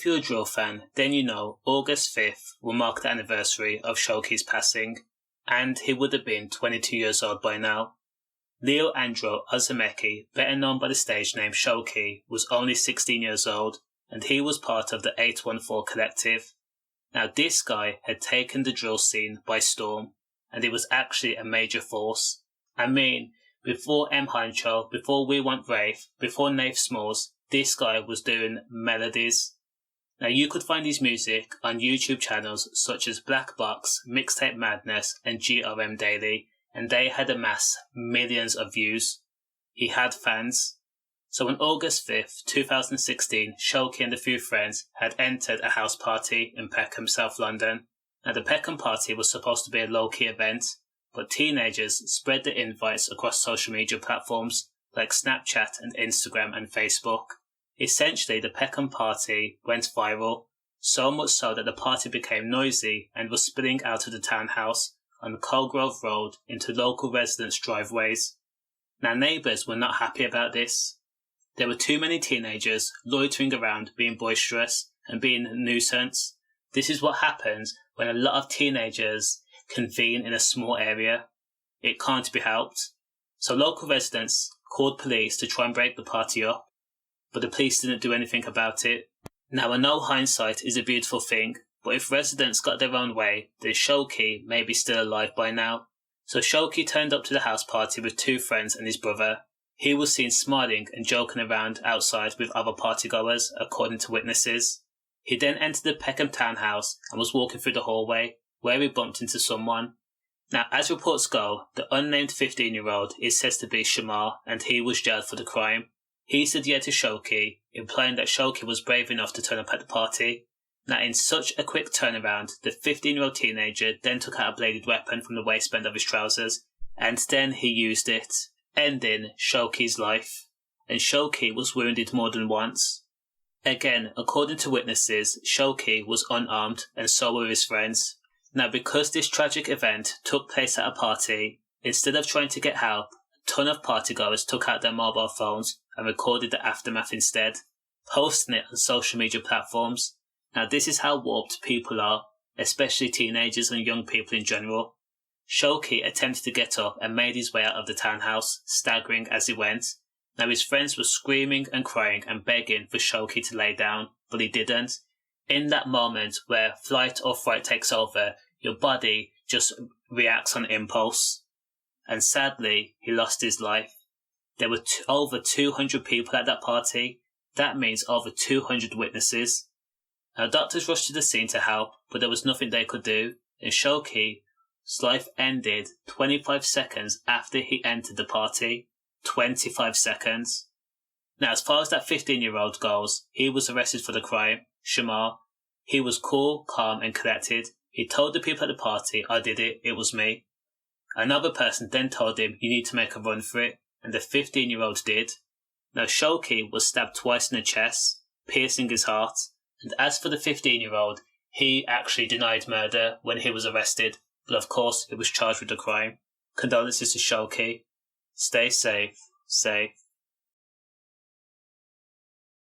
if you're a drill fan, then you know August 5th will mark the anniversary of Showkey's passing, and he would have been 22 years old by now. Leo Andro Ozemeki, better known by the stage name Showkey, was only 16 years old, and he was part of the 814 collective. Now this guy had taken the drill scene by storm, and it was actually a major force. I mean, before M. Hancho, before We Want Wraith, before Nath Smalls, this guy was doing melodies. Now you could find his music on YouTube channels such as Black Box, Mixtape Madness and GRM Daily, and they had amassed millions of views. He had fans. So on August 5th, 2016, Showkey and a few friends had entered a house party in Peckham, South London. Now the Peckham party was supposed to be a low-key event, but teenagers spread the invites across social media platforms like Snapchat and Instagram and Facebook. Essentially, the Peckham party went viral, so much so that the party became noisy and was spilling out of the townhouse on Colgrove Road into local residents' driveways. Now neighbours were not happy about this. There were too many teenagers loitering around being boisterous and being a nuisance. This is what happens when a lot of teenagers convene in a small area. It can't be helped. So local residents called police to try and break the party up, but the police didn't do anything about it. Now I know hindsight is a beautiful thing, but if residents got their own way, then Showkey may be still alive by now. So Showkey turned up to the house party with two friends and his brother. He was seen smiling and joking around outside with other partygoers, according to witnesses. He then entered the Peckham townhouse and was walking through the hallway, where he bumped into someone. Now, as reports go, the unnamed 15-year-old is said to be Shamar, and he was jailed for the crime. He said yeah to Showkey, implying that Showkey was brave enough to turn up at the party. Now, in such a quick turnaround, the 15-year-old teenager then took out a bladed weapon from the waistband of his trousers, and then he used it, ending Showkey's life. And Showkey was wounded more than once. Again, according to witnesses, Showkey was unarmed, and so were his friends. Now, because this tragic event took place at a party, instead of trying to get help, a ton of partygoers took out their mobile phones and recorded the aftermath instead, posting it on social media platforms. Now, this is how warped people are, especially teenagers and young people in general. Showkey attempted to get up and made his way out of the townhouse, staggering as he went. Now, his friends were screaming and crying and begging for Showkey to lay down, but he didn't. In that moment where flight or fright takes over, your body just reacts on impulse. And sadly, he lost his life. There were over 200 people at that party. That means over 200 witnesses. Now, doctors rushed to the scene to help, but there was nothing they could do, and Showkey's life ended 25 seconds after he entered the party. 25 seconds. Now, as far as that 15-year-old goes, he was arrested for the crime, Shamar. He was cool, calm and collected. He told the people at the party, I did it, it was me. Another person then told him, you need to make a run for it, and the 15-year-old did. Now, Showkey was stabbed twice in the chest, piercing his heart, and as for the 15-year-old, he actually denied murder when he was arrested, but of course he was charged with the crime. Condolences to Showkey. Stay safe, safe.